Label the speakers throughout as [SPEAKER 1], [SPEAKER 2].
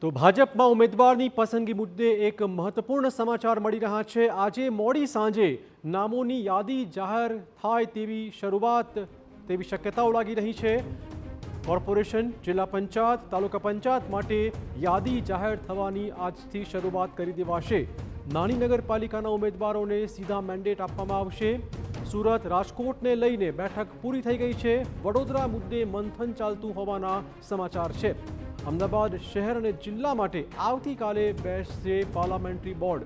[SPEAKER 1] તો ભાજપમાં ઉમેદવારની પસંદગી મુદ્દે એક મહત્વપૂર્ણ સમાચાર મળી રહ્યા છે। આજે મોડી સાંજે નામોની યાદી જાહેર થાય તેવી શક્યતાઓ લાગી રહી છે। કોર્પોરેશન, જિલ્લા પંચાયત, તાલુકા પંચાયત માટે યાદી જાહેર થવાની આજથી શરૂઆત કરી દેવાશે। નાની નગરપાલિકાના ઉમેદવારોને સીધા મેન્ડેટ આપવામાં આવશે। સુરત, રાજકોટને લઈને બેઠક પૂરી થઈ ગઈ છે। વડોદરા મુદ્દે મંથન ચાલતું હોવાના સમાચાર છે। અમદાવાદ શહેર અને જિલ્લા માટે આવતીકાલે બેસશે પાર્લામેન્ટરી બોર્ડ।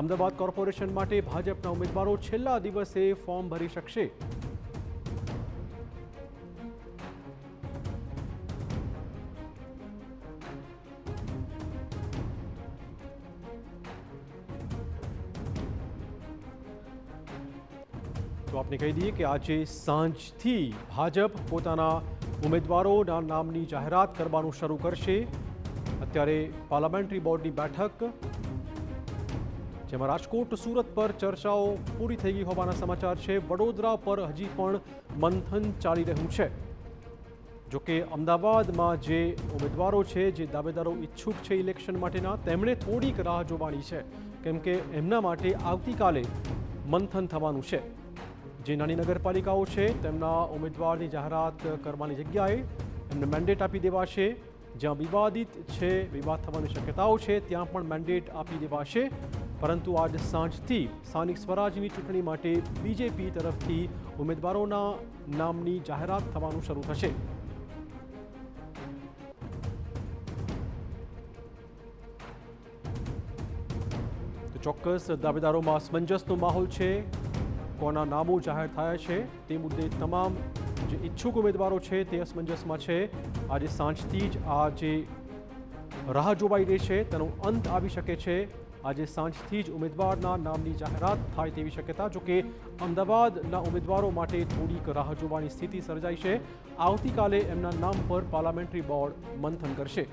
[SPEAKER 1] અમદાવાદ કોર્પોરેશન માટે ભાજપના ઉમેદવારો છેલ્લા દિવસે ફોર્મ ભરી શકશે। તો આપને કહી દઈએ કે આજે સાંજથી ભાજપ પોતાના ઉમેદવારોના નામની જાહેરાત કરવાનું શરૂ કરશે। અત્યારે પાર્લામેન્ટરી બોર્ડની બેઠક, જેમાં રાજકોટ, સુરત પર ચર્ચાઓ પૂરી થઈ ગઈ હોવાના સમાચાર છે। વડોદરા પર હજી પણ મંથન ચાલી રહ્યું છે। જોકે અમદાવાદમાં જે ઉમેદવારો છે, જે દાવેદારો ઈચ્છુક છે ઇલેક્શન માટેના, તેમણે થોડીક રાહ જોવાની છે, કેમ કે એમના માટે આવતીકાલે મંથન થવાનું છે। જે નાની નગરપાલિકાઓ છે તેમના ઉમેદવારની જાહેરાત કરવાની જગ્યાએ એમને મેન્ડેટ આપી દેવાશે। જ્યાં વિવાદિત છે, વિવાદ થવાની શક્યતાઓ છે, ત્યાં પણ મેન્ડેટ આપી દેવાશે। પરંતુ આજ સાંજથી સ્થાનિક સ્વરાજની ચૂંટણી માટે બીજેપી તરફથી ઉમેદવારોના નામની જાહેરાત થવાનું શરૂ થશે। તો ચોક્કસ દાવેદારોમાં અસમંજસનો માહોલ છે। કોના નામો જાહેર થયા છે તે મુદ્દે તમામ જે ઈચ્છુક ઉમેદવારો છે તે અસમંજસમાં છે। આજે સાંજથી જ આ જે રાહ જોવાઈ રહી છે તેનો અંત આવી શકે છે। આજે સાંજથી જ ઉમેદવારના નામની જાહેરાત થાય તેવી શક્યતા। જોકે અમદાવાદના ઉમેદવારો માટે થોડીક રાહ જોવાની સ્થિતિ સર્જાઈ છે। આવતીકાલે એમના નામ પર પાર્લામેન્ટરી બોર્ડ મંથન કરશે।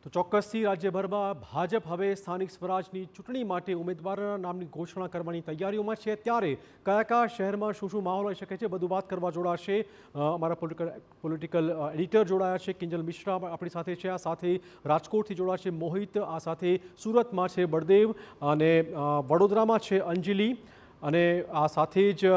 [SPEAKER 1] તો ચોક્કસથી રાજ્યભરમાં ભાજપ હવે સ્થાનિક સ્વરાજની ચૂંટણી માટે ઉમેદવારોના નામની ઘોષણા કરવાની તૈયારીઓમાં છે। ત્યારે કયા કયા શહેરમાં શું માહોલ હોઈ શકે છે, બધું વાત કરવા જોડાશે અમારા પોલિટિકલ એડિટર જોડાયા છે, કિંજલ મિશ્રા આપણી સાથે છે। આ સાથે રાજકોટથી જોડાશે મોહિત, આ સાથે સુરતમાં છે બળદેવ, અને વડોદરામાં છે અંજલિ, અને આ સાથે જ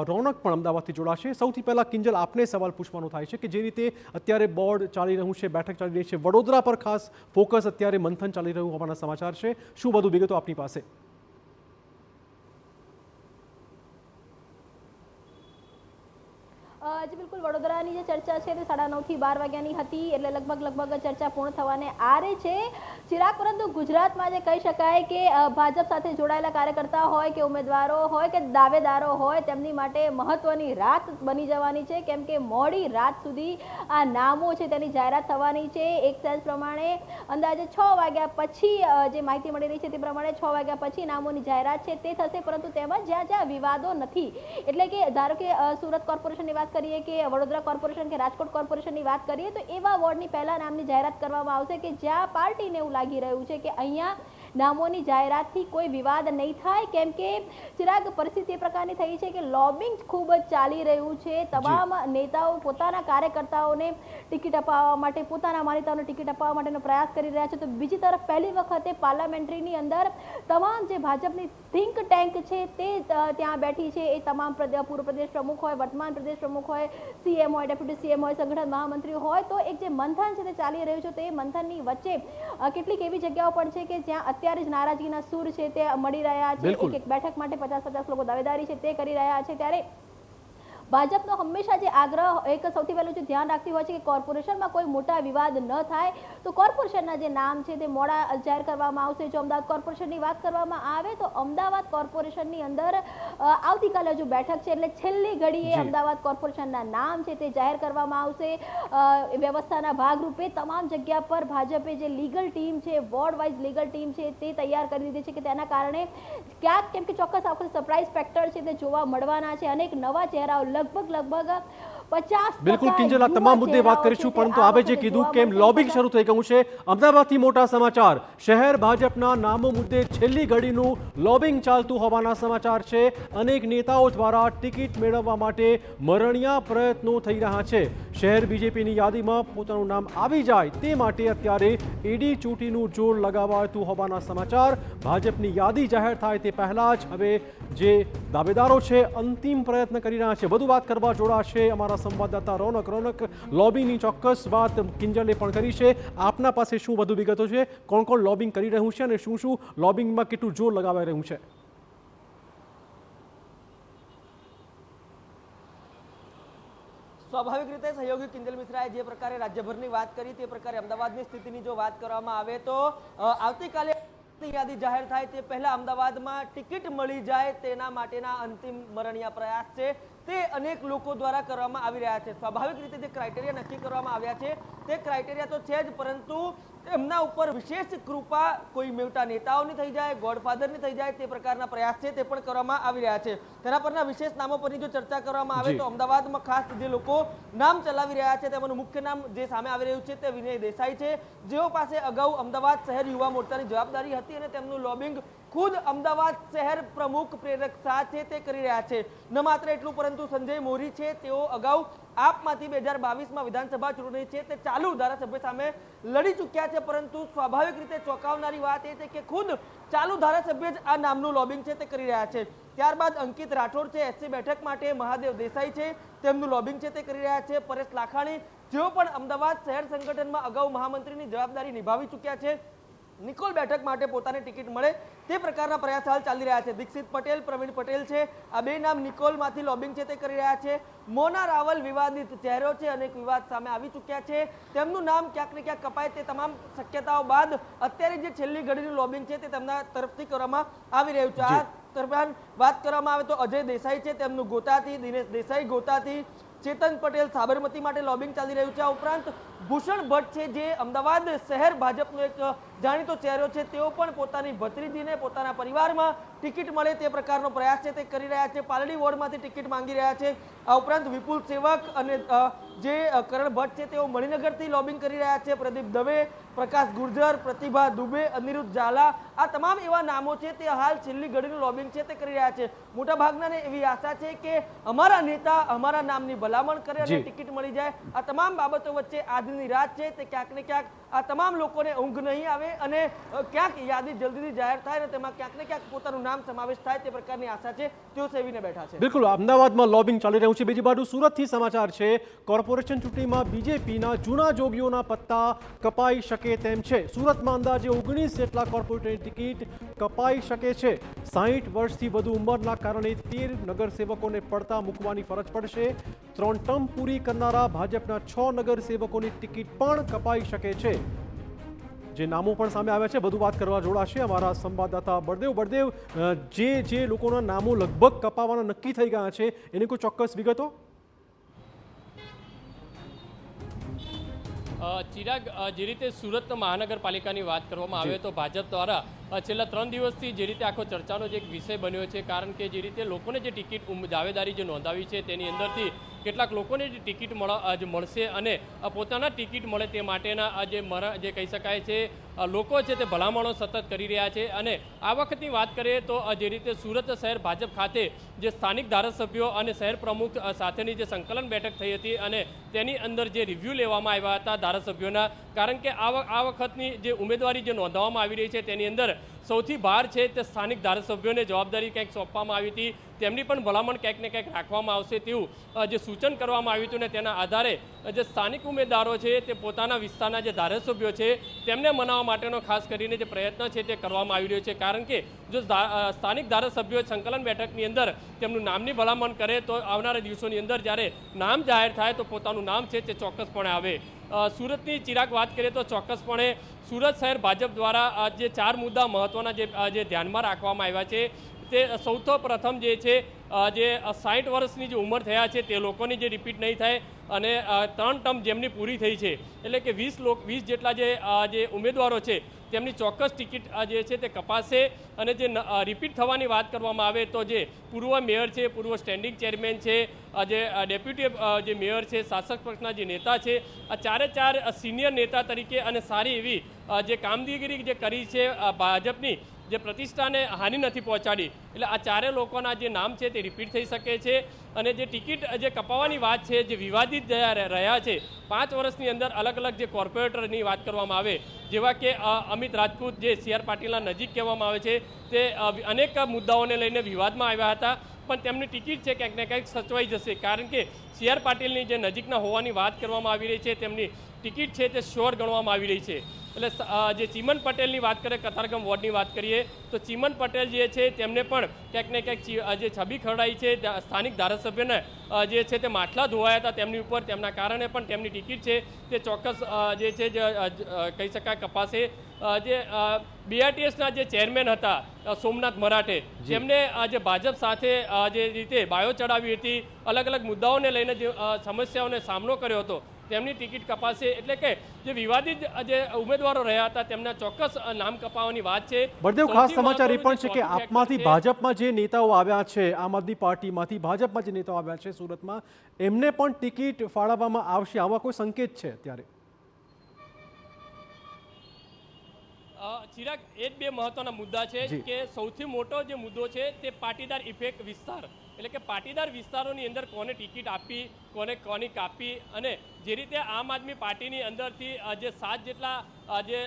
[SPEAKER 1] રોનક પણ અમદાવાદથી જોડાશે। સૌથી પહેલાં કિંજલ, આપને સવાલ પૂછવાનો થાય છે કે જે રીતે અત્યારે બોર્ડ ચાલી રહ્યું છે, બેઠક ચાલી રહી છે, વડોદરા પર ખાસ ફોકસ અત્યારે મંથન ચાલી રહ્યું હોવાના સમાચાર છે। શું વધુ વિગતો આપની પાસે?
[SPEAKER 2] જી બિલકુલ, વડોદરાની જે ચર્ચા છે તે 9:30 થી 12 વાગ્યાની હતી, એટલે લગભગ ચર્ચા પૂર્ણ થવાને આરે છે ચિરાગ। પરંતુ ગુજરાતમાં જે કહી શકાય કે ભાજપ સાથે જોડાયેલા કાર્યકર્તા હોય કે ઉમેદવારો હોય કે દાવેદારો હોય, તેમની માટે મહત્વની રાત બની જવાની છે, કેમ કે મોડી રાત સુધી આ નામો છે તેની જાહેરાત થવાની છે। એક સેન્સ પ્રમાણે અંદાજે 6 વાગ્યા પછી, જે માહિતી મળી રહી છે તે પ્રમાણે 6 વાગ્યા પછી નામોની જાહેરાત છે તે થશે। પરંતુ તેમાં જ્યાં વિવાદો નથી, એટલે કે ધારો કે સુરત કોર્પોરેશનની વાત કરીએ કે વડોદરા કોર્પોરેશન કે રાજકોટ કોર્પોરેશનની વાત કરીએ, તો એવા વોર્ડની પહેલા નામની જાહેરાત કરવામાં આવશે કે જ્યાં પાર્ટીને એવું લાગી રહ્યું છે કે અહીંયા નામોની જાહેરાતથી કોઈ વિવાદ નહીં થાય, કેમ કે ચિરાગ, પરિસ્થિતિ એ પ્રકારની થઈ છે કે લોબિંગ ખૂબ જ ચાલી રહ્યું છે। તમામ નેતાઓ પોતાના કાર્યકર્તાઓને ટિકિટ અપાવવા માટે, પોતાના માનીતાઓને ટિકિટ અપાવવા માટેનો પ્રયાસ કરી રહ્યા છે। તો બીજી તરફ પહેલી વખતે પાર્લામેન્ટરીની અંદર તમામ જે ભાજપની થિંક ટેન્ક છે તે ત્યાં બેઠી છે। એ તમામ પૂર્વ પ્રદેશ પ્રમુખ હોય, વર્તમાન પ્રદેશ પ્રમુખ હોય, સીએમ હોય, ડેપ્યુટી સીએમ હોય, સંગઠન મહામંત્રી હોય, તો એક જે મંથન છે તે ચાલી રહ્યું છે, તે મંથનની વચ્ચે કેટલીક એવી જગ્યાઓ પણ છે કે જ્યાં અત્યારે જ નારાજગીના સૂર છે તે મળી રહ્યા છે। એક બેઠક માટે 50-50 લોકો દાવેદારી છે તે કરી રહ્યા છે। ત્યારે ભાજપનો હંમેશા જે આગ્રહ એક સૌથી પહેલું જે ધ્યાન રાખતી હોય છે કે કોર્પોરેશનમાં કોઈ મોટા વિવાદ ન થાય, તો કોર્પોરેશનના જે નામ છે તે મોડા જાહેર કરવામાં આવશે. જો અમદાવાદ કોર્પોરેશનની વાત કરવામાં આવે તો અમદાવાદ કોર્પોરેશનની અંદર આવતીકાલે હજુ બેઠક છે, એટલે છેલ્લી ઘડીએ અમદાવાદ કોર્પોરેશનના નામ છે તે જાહેર કરવામાં આવશે. વ્યવસ્થાના ભાગરૂપે તમામ જગ્યા પર ભાજપે જે લીગલ ટીમ છે, વોર્ડ વાઇઝ લીગલ ટીમ છે તે તૈયાર કરી દીધી છે કે તેના કારણે ક્યાંક કેમ કે ચોક્કસ આખો સરપ્રાઇઝ ફેક્ટર છે તે જોવા મળવાના છે. અનેક નવા ચહેરાઓ લગભગ 50%
[SPEAKER 1] બિલકુલ કિંજલ, આ તમામ મુદ્દે વાત કરીશું, પરંતુ આપ જે કીધું કેમ લોબિંગ શરૂ થઈ ગયું છે. અમદાવાદથી મોટા સમાચાર, શહેર ભાજપના નામો મુદ્દે છેલ્લી ઘડીનું લોબિંગ ચાલતું હોવાના સમાચાર છે. અનેક નેતાઓ દ્વારા ટિકિટ મેળવવા માટે મરણિયા પ્રયત્નો થઈ રહ્યા છે. શહેર બીજેપીની યાદીમાં પોતાનું નામ આવી જાય તે માટે અત્યારે એડી ચોટીનું જોર લગાવાતું હોવાના સમાચાર. ભાજપની યાદી જાહેર થાય તે પહેલા જ હવે જે દાવેદારો છે અંતિમ પ્રયત્ન કરી રહ્યા છે. વધુ વાત કરવા જોડાશે અમારા સંવાદદાતા રોનક. લોબિંગની ચોક્કસ વાત કિંજલે પણ કરી છે. આપના પાસે શું વધુ વિગતો છે? કોણ કોણ લોબિંગ કરી રહ્યું છે અને શું લોબિંગમાં કેટલું જોર લગાવાઈ રહ્યું છે?
[SPEAKER 3] સ્વાભાવિક રીતે સહયોગી કિંજલ મિશ્રાએ જે પ્રકારે રાજ્યભરની વાત કરી તે પ્રકારે અમદાવાદની સ્થિતિની જો વાત કરવામાં આવે તો આવતીકાલે યાદી જાહેર થાય તે પહેલા અમદાવાદમાં ટિકિટ મળી જાય તેના માટેના અંતિમ મરણિયા પ્રયાસ છે તે અનેક લોકો દ્વારા કરવામાં આવી રહ્યા છે. સ્વાભાવિક રીતે જે ક્રાઇટેરિયા નક્કી કરવામાં આવ્યા છે તે ક્રાઇટેરિયા તો છે જ, પરંતુ એમના ઉપર વિશેષ કૃપા કોઈ મોટા નેતાઓની થઈ જાય, ગોડફાધરની થઈ જાય તે પ્રકારના પ્રયાસ છે તે પણ કરવામાં આવી રહ્યા છે. તેના પરના વિશેષ નામો પરની જો ચર્ચા કરવામાં આવે તો અમદાવાદમાં ખાસ જે લોકો નામ ચલાવી રહ્યા છે તેમાંનું મુખ્ય નામ જે સામે આવી રહ્યું છે તે વિનય દેસાઈ છે, જેઓ પાસે અગાઉ અમદાવાદ શહેર યુવા મોરચાની જવાબદારી હતી અને તેમનું લોબિંગ ખુદ અમદાવાદ શહેર પ્રમુખ પ્રેરક શાહ છે તે કરી રહ્યા છે. ન માત્ર એટલું પરંતુ સંજય મોરી છે, તેઓ અગાઉ આપમાંથી 2022માં વિધાનસભા ચૂંટણી છે તે ચાલુ ધારાસભ્ય સામે લડી ચૂક્યા છે, પરંતુ સ્વાભાવિક રીતે ચોંકાવનારી વાત એ છે કે ખુદ ચાલુ ધારાસભ્ય જ આ નામનું લોબિંગ છે તે કરી રહ્યા છે. ત્યારબાદ અંકિત રાઠોડ છે, એસસી બેઠક માટે મહાદેવ દેસાઈ છે, તેમનું લોબિંગ છે તે કરી રહ્યા છે. પરેશ લાખાણી જેઓ પણ અમદાવાદ શહેર સંગઠનમાં અગાઉ મહામંત્રીની જવાબદારી નિભાવી ચૂક્યા છે, નિકોલ બેઠક માટે પોતાની ટિકિટ મળે તે પ્રકારના પ્રયાસ હાલ ચાલી રહ્યા છે. દીક્ષિત પટેલ, પ્રવીણ પટેલ છે, આ બે નામ નિકોલમાંથી લોબિંગ છે તે કરી રહ્યા છે. મોના રાવલ વિવાદિત ચહેરો છે, અનેક વિવાદ સામે આવી ચૂક્યા છે, તેમનું નામ ક્યાંક ને ક્યાંક કપાય તે તમામ શક્યતાઓ બાદ અત્યારે જે છેલ્લી ઘડીનું લોબિંગ છે તે તેમના તરફથી કરવામાં આવી રહ્યું છે. આ દરમિયાન વાત કરવામાં આવે તો અજય દેસાઈ છે, તેમનું ગોતાથી, દિનેશ દેસાઈ ગોતાથી, ચેતન પટેલ સાબરમતી માટે લોબિંગ ચાલી રહ્યું છે. આ ઉપરાંત ભૂષણ ભટ્ટ છે, જે અમદાવાદ શહેર ભાજપનો એક જાણીતો ચહેરો છે, તેઓ પણ પોતાની ભત્રીજીને પોતાના પરિવારમાં ટિકિટ મળે તે પ્રકારનો પ્રયાસ છે તે કરી રહ્યા છે. પાલડી વોર્ડમાંથી ટિકિટ માંગી રહ્યા છે. આ ઉપરાંત વિપુલ સેવક અને જે કરણ ભટ્ટ છે તેઓ મણિનગરથી લોબિંગ કરી રહ્યા છે. પ્રદીપ દવે, પ્રકાશ ગુર્જર, પ્રતિભા દુબે, અનિરુદ્ધ ઝાલા, આ તમામ એવા નામો છે તે હાલ છેલ્લી ઘડીનું લોબિંગ છે તે કરી રહ્યા છે. મોટાભાગનાને એવી આશા છે કે અમારા નેતા અમારા નામની ભલામણ કરે અને ટિકિટ મળી જાય. આ તમામ બાબતો વચ્ચે આજની રાત છે તે ક્યાંક ને ક્યાંક આ તમામ લોકોને ઊંઘ નહીં આવે અને ક્યાંક યાદી જલ્દીથી જાહેર થાય અને તેમાં ક્યાંક ને ક્યાંક પોતાનું નામ સમાવેશ થાય તે પ્રકારની આશા છે, તેઓ સેવીને બેઠા છે.
[SPEAKER 1] બિલકુલ, અમદાવાદમાં લોબિંગ ચાલી રહ્યું છે. બીજી બાજુ સુરતથી સમાચાર છે. કોર્પોરેશન ચૂંટણીમાં બીજેપીના જૂના જોગીઓના પત્તા કપાઈ શકે તેમ છે. સુરતમાં અંદાજે 19 જેટલા કોર્પોરેટરની ટિકિટ કપાઈ શકે છે. 60 વર્ષથી વધુ ઉંમરના કારણે 13 નગરસેવકોને પડતા મૂકવાની ફરજ પડશે. 3 ટર્મ પૂરી કરનારા ભાજપના 6 નગરસેવકોની ટિકિટ પણ કપાઈ શકે છે. જે નામો પણ સામે આવ્યા છે, વધુ વાત કરવા જોડાશે અમારા સંવાદદાતા બળદેવ. જે લોકોના નામો લગભગ કપાવવાના નક્કી થઈ ગયા છે એની કોઈ ચોક્કસ વિગતો?
[SPEAKER 4] ચિરાગ, જે રીતે સુરત મહાનગરપાલિકાની વાત કરવામાં આવે તો ભાજપ દ્વારા છેલ્લા 3 દિવસથી જે રીતે આખો ચર્ચાનો જે એક વિષય બન્યો છે, કારણ કે જે રીતે લોકોને જે ટિકિટ દાવેદારી જે નોંધાવી છે તેની અંદરથી કેટલાક લોકોને જે ટિકિટ મળશે અને પોતાના ટિકિટ મળે તે માટેના જે કહી શકાય છે લોકો છે તે ભલામણો સતત કરી રહ્યા છે. અને આ વખતની વાત કરીએ તો જે રીતે સુરત શહેર ભાજપ ખાતે જે સ્થાનિક ધારાસભ્યો અને શહેર પ્રમુખ સાથેની જે સંકલન બેઠક થઈ હતી અને તેની અંદર જે રિવ્યૂ લેવામાં આવ્યા હતા ધારાસભ્યોના, કારણ કે આ વખતની જે ઉમેદવારી જે નોંધાવવામાં આવી રહી છે તેની અંદર સૌથી બહાર છે તે સ્થાનિક ધારાસભ્યોને જવાબદારી કંઈક સોંપવામાં આવી હતી, તેમની પણ ભલામણ ક્યાંક ને ક્યાંક રાખવામાં આવશે તેવું જે સૂચન કરવામાં આવ્યું હતું ને તેના આધારે જે સ્થાનિક ઉમેદવારો છે તે પોતાના વિસ્તારના જે ધારાસભ્યો છે તેમને મનાવવા માટેનો ખાસ કરીને જે પ્રયત્ન છે તે કરવામાં આવી રહ્યો છે, કારણ કે જો સ્થાનિક ધારાસભ્યો સંકલન બેઠકની અંદર તેમનું નામની ભલામણ કરે તો આવનારા દિવસોની અંદર જ્યારે નામ જાહેર થાય તો પોતાનું નામ છે તે ચોક્કસપણે આવે. સુરતની ચિરાગ વાત કરીએ તો ચોક્કસપણે સુરત શહેર ભાજપ દ્વારા જે 4 મુદ્દા મહત્વના જે ધ્યાનમાં રાખવામાં આવ્યા છે તે સૌથી પ્રથમ જે છે જે 60 વર્ષની જે ઉંમર થયા છે તે લોકોની જે રિપીટ નહીં થાય અને 3 ટર્મ જેમની પૂરી થઈ છે એટલે કે 20 જેટલા જે ઉમેદવારો છે તેમની ચોક્કસ ટિકિટ જે છે તે કપાશે. અને જે રિપીટ થવાની વાત કરવામાં આવે તો જે પૂર્વ મેયર છે, પૂર્વ સ્ટેન્ડિંગ ચેરમેન છે, જે ડેપ્યુટી જે મેયર છે, શાસક પક્ષના જે નેતા છે, આ 4 સિનિયર નેતા તરીકે અને સારી એવી જે કામગીરી જે કરી છે ભાજપની, જે પ્રતિષ્ઠાને હાનિ નથી પહોંચાડી, એટલે આ 4 લોકોના જે નામ છે તે રિપીટ થઈ શકે છે. અને જે ટિકિટ જે કપાવવાની વાત છે જે વિવાદિત રહ્યા છે 5 વર્ષની અંદર અલગ અલગ જે કોર્પોરેટરની વાત કરવામાં આવે જેવા કે અમિત રાજપૂત જે CR પાટીલના નજીક કહેવામાં આવે છે તે અનેક મુદ્દાઓને લઈને વિવાદમાં આવ્યા હતા, પણ તેમની ટિકિટ છે ક્યાંક ને ક્યાંક સચવાઈ જશે, કારણ કે CR પાટીલની જે નજીકના હોવાની વાત કરવામાં આવી રહી છે તેમની ટિકિટ છે તે શ્યોર ગણવામાં આવી રહી છે. એટલે જે ચીમન પટેલની વાત કરીએ, કતારગામ વોર્ડની વાત કરીએ તો ચીમન પટેલ જે છે તેમને પણ ક્યાંક ને ક્યાંક જે છબી ખરડાઈ છે સ્થાનિક ધારાસભ્યને જે છે તે માટલા ધોવાયા હતા તેમની ઉપર, તેમના કારણે પણ તેમની ટિકિટ છે તે ચોક્કસ જે છે કહી શકાય કપાશે. જે BRTSના જે ચેરમેન હતા સોમનાથ મરાઠે, જેમને જે ભાજપ સાથે જે રીતે બાયો ચડાવી હતી, અલગ અલગ મુદ્દાઓને લઈને જે સમસ્યાઓને સામનો કર્યો હતો, તેમની ટિકિટ કપાશે. એટલે કે જે વિવાદિત જે ઉમેદવારો રહ્યા હતા તેમના ચોક્કસ નામ કપાવવાની વાત છે.
[SPEAKER 1] બળદેવ, ખાસ સમાચાર એ પણ છે કે આપમાંથી ભાજપમાં જે નેતાઓ આવ્યા છે, આમ આદમી પાર્ટીમાંથી ભાજપમાં જે નેતાઓ આવ્યા છે સુરતમાં, એમને પણ ટિકિટ ફાળવવામાં આવશે, આવા કોઈ સંકેત છે ત્યારે?
[SPEAKER 4] ચિરાગ, એ જ 2 મહત્વના મુદ્દા છે કે સૌથી મોટો જે મુદ્દો છે તે પાટીદાર ઇફેક્ટ વિસ્તાર, એટલે કે પાટીદાર વિસ્તારોની અંદર કોને ટિકિટ આપી, કોની કાપી, અને જે રીતે આમ આદમી પાર્ટીની અંદરથી જે 7 જેટલા જે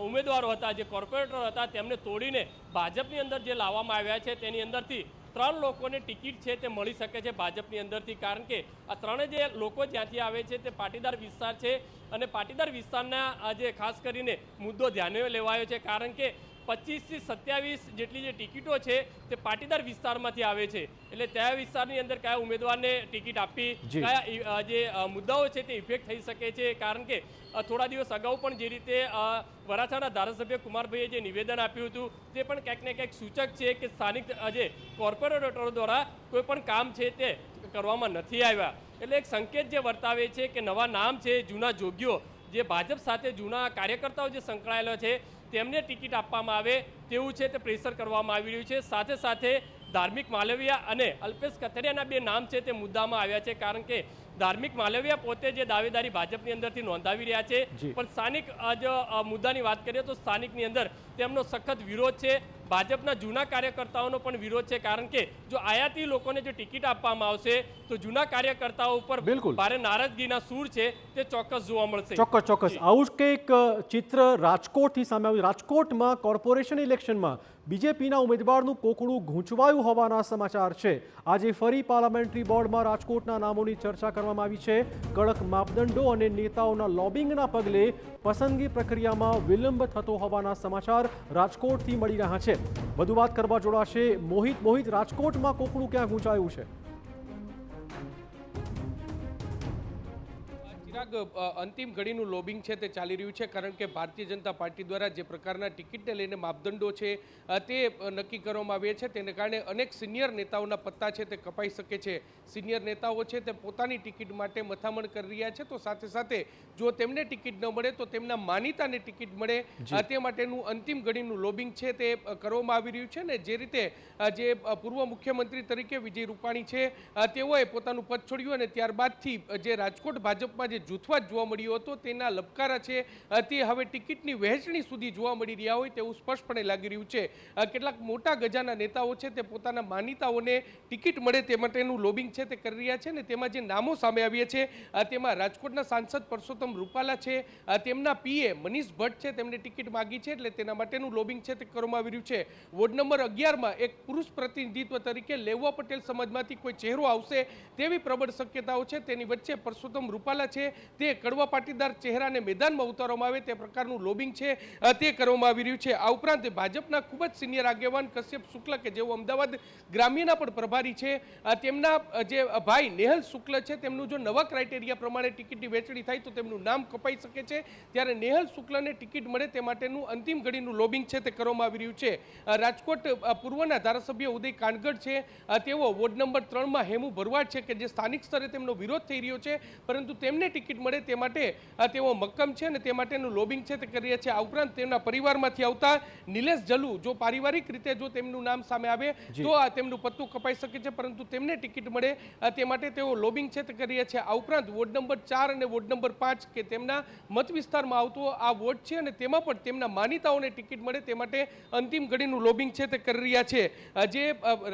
[SPEAKER 4] ઉમેદવારો હતા, જે કોર્પોરેટરો હતા, તેમને તોડીને ભાજપની અંદર જે લાવવામાં આવ્યા છે તેની અંદરથી 3 લોકોને ટિકિટ છે તે મળી શકે છે ભાજપની અંદરથી, કારણ કે આ 3 જે લોકો જ્યાંથી આવે છે તે પાટીદાર વિસ્તાર છે. અને પાટીદાર વિસ્તારના જે ખાસ કરીને મુદ્દો ધ્યાને લેવાયો છે, કારણ કે 25 થી 27 જેટલી જે ટિકિટો છે તે પાટીદાર વિસ્તારમાંથી આવે છે, એટલે त्या વિસ્તારની અંદર કયા ઉમેદવારને ટિકિટ આપી, કયા જે મુદ્દાઓ છે તે ઇફેક્ટ થઈ શકે છે. કારણ કે થોડા દિવસ અગાઉ પણ જે રીતે વરાછાના ધારાસભ્ય કુમારભાઈએ જે નિવેદન આપ્યું હતું તે પણ ક્યાંક ને ક્યાંક સૂચક છે કે સ્થાનિક જે કોર્પોરેટરો દ્વારા કોઈ પણ કામ છે તે કરવામાં નથી આવ્યા. એટલે એક સંકેત જે વર્તાવે છે કે નવા નામ છે, જૂના જોગીઓ જે ભાજપ સાથે જૂના કાર્યકર્તાઓ જે સંકળાયેલા છે તેમને ટિકિટ આપવામાં આવે તેવું છે તે પ્રેશર કરવામાં આવી રહ્યું છે. સાથે સાથે ધાર્મિક માલવિયા અને અલ્પેશ કથિરિયાના 2 નામ છે તે મુદ્દામાં આવ્યા છે, કારણ કે ધાર્મિક માલવિયા પોતે જે દાવેદારી ભાજપની અંદરથી નોંધાવી રહ્યા છે, પણ સ્થાનિક મુદ્દાની વાત કરીએ તો સ્થાનિકની અંદર તેમનો સખત વિરોધ છે. ભાજપના જૂના કાર્યકર્તાઓનો પણ વિરોધ છે, કારણ કે જો આયાતી લોકોને જો ટિકિટ આપવામાં આવશે તો જૂના કાર્યકર્તાઓ ઉપર ભારે નારાજગીના સૂર છે તે ચોક્કસ જોવા મળશે.
[SPEAKER 1] ચોક્કસ. આવું જ કંઈક ચિત્ર રાજકોટથી સામે આવ્યું. રાજકોટમાં કોર્પોરેશન ઇલેક્શનમાં બીજેપીના ઉમેદવારનું કોકડું ગૂંચવાયું હોવાના સમાચાર છે. આજે ફરી પાર્લામેન્ટરી બોર્ડમાં રાજકોટના નામોની ચર્ચા કરવામાં આવી છે. કડક માપદંડો અને નેતાઓના લોબિંગના પગલે પસંદગી પ્રક્રિયામાં વિલંબ થતો હોવાના સમાચાર રાજકોટથી મળી રહ્યા છે. વધુ વાત કરવા જોડાશે મોહિત. રાજકોટમાં કોકડું ક્યાં ગૂંચાયું છે?
[SPEAKER 5] અંતિમ ઘડીનું લોબિંગ છે તે ચાલી રહ્યું છે, કારણ કે ભારતીય જનતા પાર્ટી દ્વારા જે પ્રકારના ટિકિટને લઈને માપદંડો છે તે નક્કી કરવામાં આવ્યા છે, તેને કારણે અનેક સિનિયર નેતાઓના પત્તા છે તે કપાઈ શકે છે. સિનિયર નેતાઓ છે તે પોતાની ટિકિટ માટે મથામણ કરી રહ્યા છે, તો સાથે સાથે જો તેમને ટિકિટ ન મળે તો તેમના માનીતાને ટિકિટ મળે તે માટેનું અંતિમ ઘડીનું લોબિંગ છે તે કરવામાં આવી રહ્યું છે. ને જે રીતે જે પૂર્વ મુખ્યમંત્રી તરીકે વિજય રૂપાણી છે તેઓએ પોતાનું પદ છોડ્યું અને ત્યારબાદથી જે રાજકોટ ભાજપમાં જે જૂથવાદ જોવા મળ્યો હતો તેના લબકારા છે તે હવે ટિકિટની વહેંચણી સુધી જોવા મળી રહ્યા હોય તેવું સ્પષ્ટપણે લાગી રહ્યું છે. કેટલાક મોટા ગજાના નેતાઓ છે તે પોતાના માનીતાઓને ટિકિટ મળે તે માટેનું લોબિંગ છે તે કરી રહ્યા છે ને તેમાં જે નામો સામે આવ્યા છે તેમાં રાજકોટના સાંસદ પરસોત્તમ રૂપાલા છે, તેમના પીએ મનીષ ભટ્ટ છે, તેમને ટિકિટ માગી છે એટલે તેના માટેનું લોબિંગ છે તે કરવામાં આવી રહ્યું છે. વોર્ડ નંબર 11માં એક પુરુષ પ્રતિનિધિત્વ તરીકે લેવા પટેલ સમાજમાંથી કોઈ ચહેરો આવશે તેવી પ્રબળ શક્યતાઓ છે. તેની વચ્ચે પરસોત્તમ રૂપાલા છે તે કડવા પાટીદાર ચહેરાને મેદાનમાં ઉતારવામાં આવે તે પ્રકારનું લોબિંગ છે તે કરવામાં આવી રહ્યું છે. આ ઉપરાંત ભાજપના ખૂબ જ સિનિયર આગેવાન કશ્યપ શુક્લ કે જેઓ અમદાવાદ ગ્રામ્યના પણ પ્રભારી છે, તેમના જે ભાઈ નેહલ શુક્લ છે તેમનું જો નવા ક્રાઇટેરિયા પ્રમાણે ટિકિટની વહેંચણી થાય તો તેમનું નામ કપાઈ શકે છે. ત્યારે નેહલ શુક્લને ટિકિટ મળે તે માટેનું અંતિમ ઘડીનું લોબિંગ છે તે કરવામાં આવી રહ્યું છે. રાજકોટ પૂર્વના ધારાસભ્ય ઉદય કાનગડ છે તેઓ વોર્ડ નંબર 3માં હેમુ ભરવાડ છે કે જે સ્થાનિક સ્તરે તેમનો વિરોધ થઈ રહ્યો છે પરંતુ તેમને ટિકિટ મળે તે માટે તેઓ મક્કમ છે અને તે માટેનું લોબિંગ છે તે કરી રહ્યા છે. આ ઉપરાંત તેમના પરિવારમાંથી આવતા નિલેશ જલુ જો પારિવારિક રીતે જો તેમનું નામ સામે આવે તો તેમનું પત્તું કપાઈ શકે છે પરંતુ તેમને ટિકિટ મળે તે માટે તેઓ લોબિંગ છે તે કરી રહ્યા છે. આ ઉપરાંત વોર્ડ નંબર 4 અને વોર્ડ નંબર 5 કે તેમના મત વિસ્તારમાં આવતો આ વોર્ડ છે અને તેમાં પણ તેમના માનીતાઓને ટિકિટ મળે તે માટે અંતિમ ઘડીનું લોબિંગ છે તે કરી રહ્યા છે. જે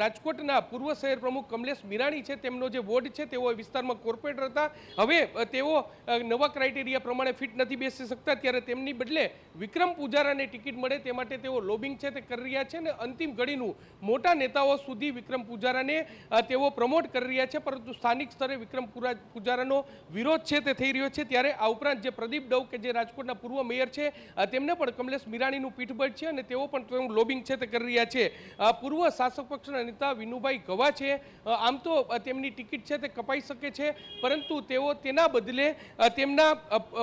[SPEAKER 5] રાજકોટના પૂર્વ શહેર પ્રમુખ કમલેશ મીરાણી છે તેમનો જે વોર્ડ છે તેઓ વિસ્તારમાં કોર્પોરેટર હતા, હવે તેઓ નવા ક્રાઇટેરિયા પ્રમાણે ફિટ નથી બેસી શકતા ત્યારે તેમની બદલે વિક્રમ પૂજારાને ટિકિટ મળે તે માટે તેઓ લોબિંગ છે તે કરી રહ્યા છે અને અંતિમ ઘડીનું મોટા નેતાઓ સુધી વિક્રમ પૂજારાને તેઓ પ્રમોટ કરી રહ્યા છે પરંતુ સ્થાનિક સ્તરે વિક્રમ પૂજારાનો વિરોધ છે તે થઈ રહ્યો છે. ત્યારે આ ઉપરાંત જે પ્રદીપ ડવ કે જે રાજકોટના પૂર્વ મેયર છે તેમને પણ કમલેશ મીરાણીનું પીઠબળ છે અને તેઓ પણ તેનું લોબિંગ છે તે કરી રહ્યા છે. પૂર્વ શાસક પક્ષના નેતા વિનુભાઈ ગવા છે, આમ તો તેમની ટિકિટ છે તે કપાઈ શકે છે પરંતુ તેઓ તેના બદલે તેમના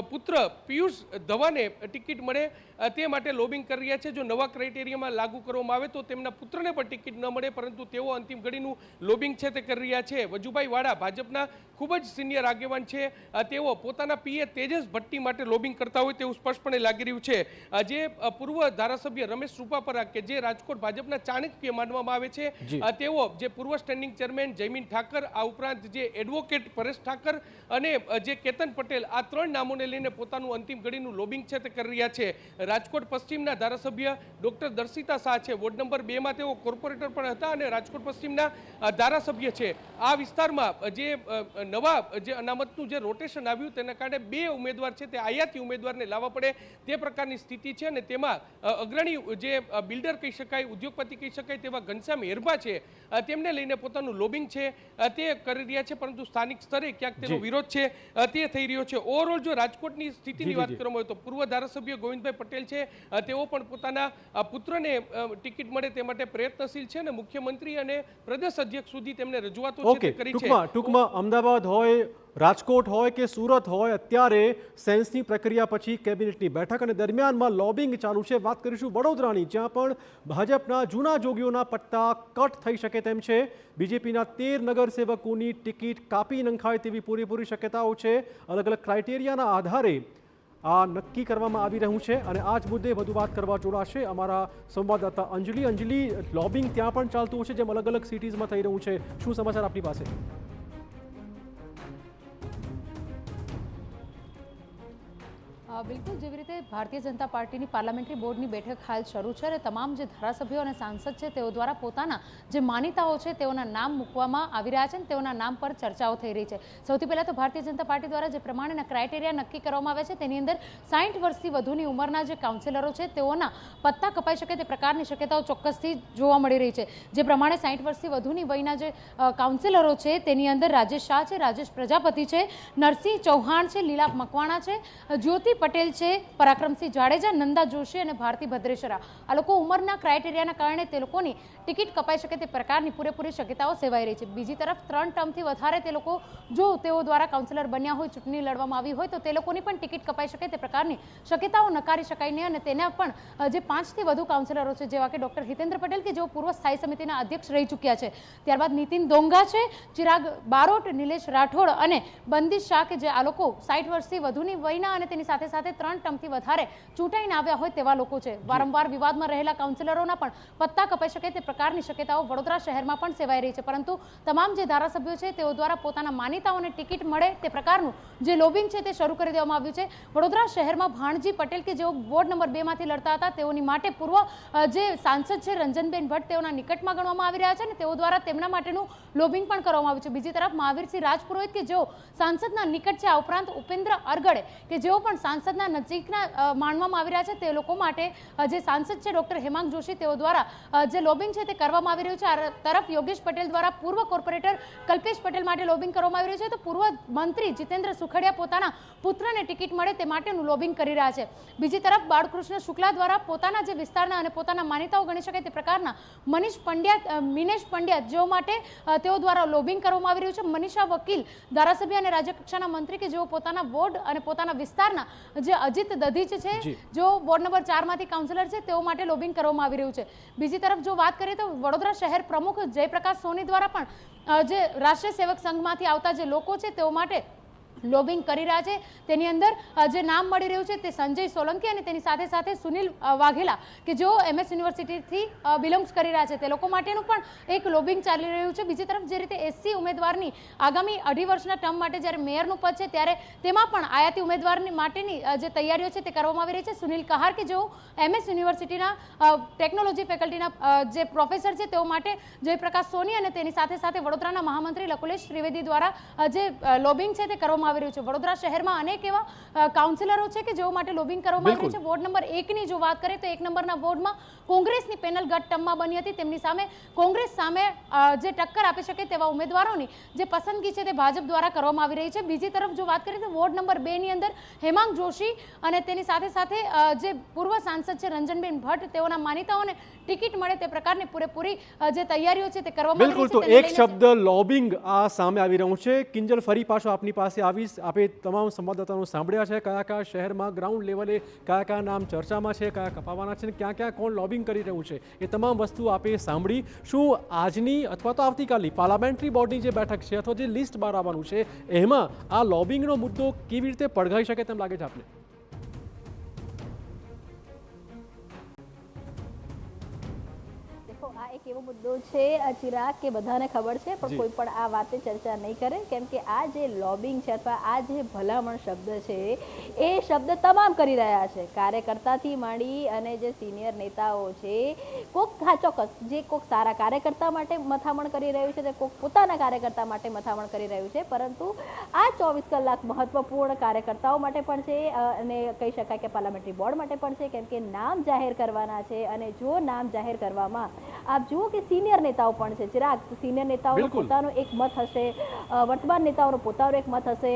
[SPEAKER 5] પુત્ર પિયુષ ધવાને ટિકિટ મળે તે માટે લોબિંગ કરી રહ્યા છે. જો નવા ક્રાઇટેરિયામાં લાગુ કરવામાં આવે તો તેમના પુત્રને પણ ટિકિટ ન મળે પરંતુ તેઓ અંતિમ ઘડીનું લોબિંગ છે તે કરી રહ્યા છે. વજુભાઈ વાળા ભાજપના ખૂબ જ સિનિયર આગેવાન છે, તેઓ પોતાના પીએ તેજસ ભટ્ટી માટે લોબિંગ કરતા હોય તેવું સ્પષ્ટપણે લાગી રહ્યું છે. જે પૂર્વ ધારાસભ્ય રમેશ રૂપાપરા કે જે રાજકોટ ભાજપના ચાણક્ય માનવામાં આવે છે તેઓ જે પૂર્વ સ્ટેન્ડિંગ ચેરમેન જયમીન ઠાકર, આ ઉપરાંત જે એડવોકેટ પરેશ ઠાકર અને જે કેતન પટેલ, આ 3 નામોને લઈને પોતાનું અંતિમ ઘડીનું લોબિંગ છે તે કરી રહ્યા છે. રાજકોટ પશ્ચિમના ધારાસભ્ય ડોક્ટર દર્શિતા શાહ છે, વોર્ડ નંબર 2માં તેઓ કોર્પોરેટર પણ હતા અને રાજકોટ પશ્ચિમના ધારાસભ્ય છે. આ વિસ્તારમાં જે નવા જે અનામતનું જે રોટેશન આવ્યું તેના કારણે 2 ઉમેદવાર છે તે આયાતી ઉમેદવારને લાવવા પડે તે પ્રકારની સ્થિતિ છે અને તેમાં અગ્રણી જે બિલ્ડર કહી શકાય, ઉદ્યોગપતિ કહી શકાય તેવા ઘનશ્યામ હેરભા છે તેમને લઈને પોતાનું લોબિંગ છે તે કરી રહ્યા છે પરંતુ સ્થાનિક સ્તરે ક્યાંક તેનો વિરોધ છે તે થઈ રહ્યો છે. ઓવરઓલ જો રાજકોટની સ્થિતિની વાત કરવામાં આવે તો પૂર્વ ધારાસભ્ય ગોવિંદભાઈ પટેલ છે તેઓ પણ પોતાના પુત્રને ટિકિટ મળે તે માટે પ્રયત્નશીલ છે અને મુખ્યમંત્રી અને પ્રદેશ અધ્યક્ષ સુધી તેમને રજૂઆતો છે કરી છે.
[SPEAKER 1] ટૂંકમાં અમદાવાદ હોય, રાજકોટ હોય કે સુરત હોય, અત્યારે સેન્સની પ્રક્રિયા પછી કેબિનેટની બેઠક અને દરમિયાનમાં લોબિંગ ચાલુ છે. વાત કરીશું વડોદરાની, જ્યાં પણ ભાજપના જૂના જોગીઓના પટ્ટા કટ થઈ શકે તેમ છે. બીજેપીના 13 નગરસેવકોની ટિકિટ કાપી નંખાય તેવી પૂરેપૂરી શક્યતાઓ છે. અલગ અલગ ક્રાઇટેરિયાના આધારે આ નક્કી કરવામાં આવી રહ્યું છે અને આ જ મુદ્દે વધુ વાત કરવા જોડાશે અમારા સંવાદદાતા અંજલિ. લોબિંગ ત્યાં પણ ચાલતું હશે જેમ અલગ અલગ સિટીઝમાં થઈ રહ્યું છે. શું સમાચાર આપની પાસે?
[SPEAKER 6] બિલકુલ, જેવી રીતે ભારતીય જનતા પાર્ટીની પાર્લામેન્ટરી બોર્ડની બેઠક હાલ શરૂ છે અને તમામ જે ધારાસભ્યો અને સાંસદ છે તેઓ દ્વારા પોતાના જે માનીતાઓ છે તેઓના નામ મૂકવામાં આવી રહ્યા છે અને તેઓના નામ પર ચર્ચાઓ થઈ રહી છે. સૌથી પહેલાં તો ભારતીય જનતા પાર્ટી દ્વારા જે પ્રમાણેના ક્રાઇટેરિયા નક્કી કરવામાં આવે છે તેની અંદર 60 વર્ષથી વધુની ઉંમરના જે કાઉન્સિલરો છે તેઓના પત્તા કપાઈ શકે તે પ્રકારની શક્યતાઓ ચોક્કસથી જોવા મળી રહી છે. જે પ્રમાણે 60 વર્ષથી વધુની વયના જે કાઉન્સિલરો છે તેની અંદર રાજેશ શાહ છે, રાજેશ પ્રજાપતિ છે, નરસિંહ ચૌહાણ છે, લીલા મકવાણા છે, જ્યોતિ પટેલ છે, પરાક્રમસિંહ જાડેજા, નંદા જોશી અને ભારતી ભદ્રેશરા, આ લોકો ઉંમરના ક્રાઇટેરિયાના કારણે તે લોકોની ટિકિટ કપાઈ શકે તે પ્રકારની પૂરેપૂરી શક્યતાઓ સેવાઈ રહી છે. બીજી તરફ 3 ટર્મથી વધારે તે લોકો જો તેઓ દ્વારા કાઉન્સિલર બન્યા હોય, ચૂંટણી લડવામાં આવી હોય તો તે લોકોની પણ ટિકિટ કપાઈ શકે તે પ્રકારની શક્યતાઓ નકારી શકાય નહીં અને તેના પણ જે 5થી વધુ કાઉન્સિલરો છે જેવા કે ડોક્ટર હિતેન્દ્ર પટેલ કે જેઓ પૂર્વ સ્થાયી સમિતિના અધ્યક્ષ રહી ચૂક્યા છે, ત્યારબાદ નીતિન દોંગા છે, ચિરાગ બારોટ, નિલેશ રાઠોડ અને બંદિશ શાહ કે જે આ લોકો 60 વર્ષથી વધુની વયના અને તેની સાથે સાથે 3 ટર્મથી વધારે ચૂંટાઈને આવ્યા હોય તેવા લોકો છે. વારંવાર વિવાદમાં રહેલા કાઉન્સિલરોના પણ પત્તા કપાઈ શકે તે પ્રકારની શક્યતાઓ વડોદરા શહેરમાં પણ સેવાઈ રહી છે. પરંતુ તમામ જે ધારાસભ્યો છે તેઓ દ્વારા પોતાના માનીતાઓને ટિકિટ મળે તે પ્રકારનું જે લોબિંગ છે તે શરૂ કરી દેવામાં આવ્યું છે. વડોદરા શહેરમાં ભાણજી પટેલ કે જેઓ વોર્ડ નંબર 2 માંથી લડતા હતા તેઓની માટે પૂર્વ જે સાંસદ છે રંજનબેન ભટ્ટ તેઓના નિકટમાં ગણવામાં આવી રહ્યા છે અને તેઓ દ્વારા તેમના માટેનું લોબિંગ પણ કરવામાં આવ્યું છે. બીજી તરફ મહાવીરસિંહ રાજપુરોહિત કે જેઓ સાંસદના નિકટ છે, આ ઉપરાંત ઉપેન્દ્ર અરગડે કે જેઓ પણ સાંસદના નજીકના માનવામાં આવી રહ્યા છે તે લોકો માટે જે સાંસદ છે ડોક્ટર હેમાંગ જોશી તેઓ દ્વારા જે લોબિંગ છે તે કરવામાં આવી રહ્યું છે. આ તરફ યોગેશ પટેલ દ્વારા પૂર્વ કોર્પોરેટર કલ્પેશ પટેલ માટે લોબિંગ કરવામાં આવી રહ્યું છે તો પૂર્વ મંત્રી જીતેન્દ્ર સુખડિયા પોતાના પુત્રને ટિકિટ મળે તે માટેનું લોબિંગ કરી રહ્યા છે. બીજી તરફ બાળકૃષ્ણ શુક્લા દ્વારા પોતાના જે વિસ્તારના અને પોતાના માન્યતાઓ ગણી શકાય તે પ્રકારના મિનેશ પંડ્યા જેઓ માટે તેઓ દ્વારા લોબિંગ કરવામાં આવી રહ્યું છે. મનીષા વકીલ ધારાસભ્ય અને રાજ્યકક્ષાના મંત્રી કે જેઓ પોતાના વોર્ડ અને પોતાના વિસ્તારના જે અજીત દધીચ છે જો વોર્ડ નંબર 4 માંથી કાઉન્સિલર છે તેઓ માટે લોબિંગ કરવામાં આવી રહ્યું છે. બીજી તરફ જો વાત કરીએ તો વડોદરા શહેર પ્રમુખ જયપ્રકાશ સોની દ્વારા પણ જે રાષ્ટ્રીય સેવક સંઘમાંથી આવતા જે લોકો છે તેઓ માટે લોબિંગ કરી રહ્યા છે. તેની અંદર જે નામ મળી રહ્યું છે તે સંજય સોલંકી અને તેની સાથે સાથે સુનિલ વાઘેલા કે જેઓ MS યુનિવર્સિટીથી બિલોંગ્સ કરી રહ્યા છે તે લોકો માટેનું પણ એક લોબિંગ ચાલી રહ્યું છે. બીજી તરફ જે રીતે SC ઉમેદવારની આગામી 2.5 વર્ષના ટર્મ માટે જ્યારે મેયરનું પદ છે ત્યારે તેમાં પણ આયાતી ઉમેદવારની માટેની જે તૈયારીઓ છે તે કરવામાં આવી રહી છે. સુનિલ કહાર કે જેઓ MS યુનિવર્સિટીના ટેકનોલોજી ફેકલ્ટીના જે પ્રોફેસર છે તેઓ માટે જયપ્રકાશ સોની અને તેની સાથે સાથે વડોદરાના મહામંત્રી લકુલેશ ત્રિવેદી દ્વારા જે લોબિંગ છે તે કરવામાં આવી રહ્યું છે. વડોદરા શહેરમાં અનેક એવા કાઉન્સિલરો છે કે જેઓ માટે લોબિંગ કરવામાં આવી રહ્યું છે. વોર્ડ નંબર 1 ની જો વાત કરીએ તો 1 નંબરના વોર્ડમાં કોંગ્રેસની પેનલ ગત ટર્મમાં બની હતી. તેમની સામે કોંગ્રેસ સામે જે ટક્કર આપી શકે તેવા ઉમેદવારોની જે પસંદગી છે તે ભાજપ દ્વારા કરવામાં આવી રહી છે. બીજી તરફ જો વાત કરીએ તો વોર્ડ નંબર 2 ની અંદર હેમાંગ જોશી અને તેની સાથે સાથે જે પૂર્વ સાંસદ છે રંજનબેન ભટ્ટ તેઓના માનીતાઓને ટિકિટ મળે તે પ્રકારની પૂરેપૂરી જે તૈયારીઓ છે તે કરવામાં આવી
[SPEAKER 1] બિલકુલ.
[SPEAKER 3] રહી
[SPEAKER 1] તો એક શબ્દ લોબિંગ આ સામે આવી રહ્યું છે. કિંજલ, ફરી પાછો આપની પાસે આવીશ. આપે તમામ સંવાદદાતાઓને સાંભળ્યા છે કયા કયા શહેરમાં ગ્રાઉન્ડ લેવલે કયા કયા નામ ચર્ચામાં છે, કયા કપાવાના છે, ક્યાં ક્યાં કોણ લોબિંગ કરી રહ્યું છે, એ તમામ વસ્તુ આપે સાંભળી. શું આજની અથવા તો આવતીકાલની પાર્લામેન્ટરી બોર્ડની જે બેઠક છે અથવા જે લિસ્ટ બહાર આવવાનું છે એમાં આ લોબિંગનો મુદ્દો કેવી રીતે પડઘાઈ શકે તેમ લાગે છે આપને?
[SPEAKER 2] આ એક એવો મુદ્દો છે ચિરાગ કે બધાને ખબર છે પણ કોઈ પણ આ વાતે ચર્ચા નહીં કરે કેમ કે આ જે લોબિંગ છે અથવા આ જે ભલામણ શબ્દ છે એ શબ્દ તમામ કરી રહ્યા છે, કાર્યકર્તાથી માંડી અને જે સિનિયર નેતાઓ છે. કોક હા ચોક્કસ જે કોક સારા કાર્યકર્તા માટે મથામણ કરી રહ્યું છે તે કોક પોતાના કાર્યકર્તા માટે મથામણ કરી રહ્યું છે, પરંતુ આ 24 કલાક મહત્વપૂર્ણ કાર્યકર્તાઓ માટે પણ છે અને કહી શકાય કે પાર્લામેન્ટરી બોર્ડ માટે પણ છે કેમ કે નામ જાહેર કરવાના છે. અને જો નામ જાહેર કરવામાં આપ જુઓ કે સિનિયર નેતાઓ પણ છે ચિરાગ, સિનિયર નેતાઓનો પોતાનો એક મત હશે, વર્તમાન નેતાઓનો પોતાનો એક મત હશે,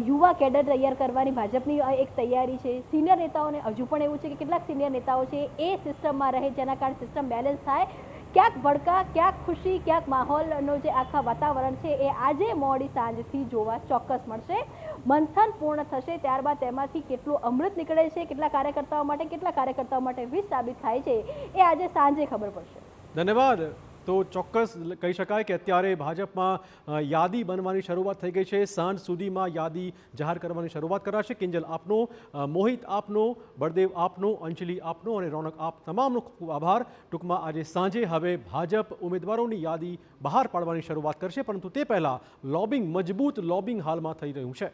[SPEAKER 2] યુવા કેડર તૈયાર કરવાની ભાજપની એક તૈયારી છે. સિનિયર નેતાઓને હજુ પણ એવું છે કે કેટલાક સિનિયર નેતાઓ છે એ સિસ્ટમમાં રહે જેના કારણે સિસ્ટમ બેલેન્સ થાય. ક્યાંક ભડકા, ક્યાંક ખુશી, ક્યાંક માહોલનો જે આખા વાતાવરણ છે એ આજે મોડી સાંજથી જોવા ચોક્કસ મળશે. મંથન પૂર્ણ થશે ત્યારબાદ તેમાંથી કેટલું અમૃત નીકળે છે, કેટલા કાર્યકર્તાઓ માટે, કેટલા કાર્યકર્તાઓ માટે વિષ સાબિત થાય છે એ આજે સાંજે ખબર પડશે.
[SPEAKER 1] ધન્યવાદ. તો ચોક્કસ કહી શકાય કે અત્યારે ભાજપમાં યાદી બનવાની શરૂઆત થઈ ગઈ છે. સાંજ સુધીમાં યાદી જાહેર કરવાની શરૂઆત કરાશે. કિંજલ આપનો, મોહિત આપનો, બળદેવ આપનો, અંજલિ આપનો અને રોનક આપ તમામનો ખૂબ આભાર. ટૂંકમાં આજે સાંજે હવે ભાજપ ઉમેદવારોની યાદી બહાર પાડવાની શરૂઆત કરશે, પરંતુ તે પહેલાં લોબિંગ, મજબૂત લોબિંગ હાલમાં થઈ રહ્યું છે.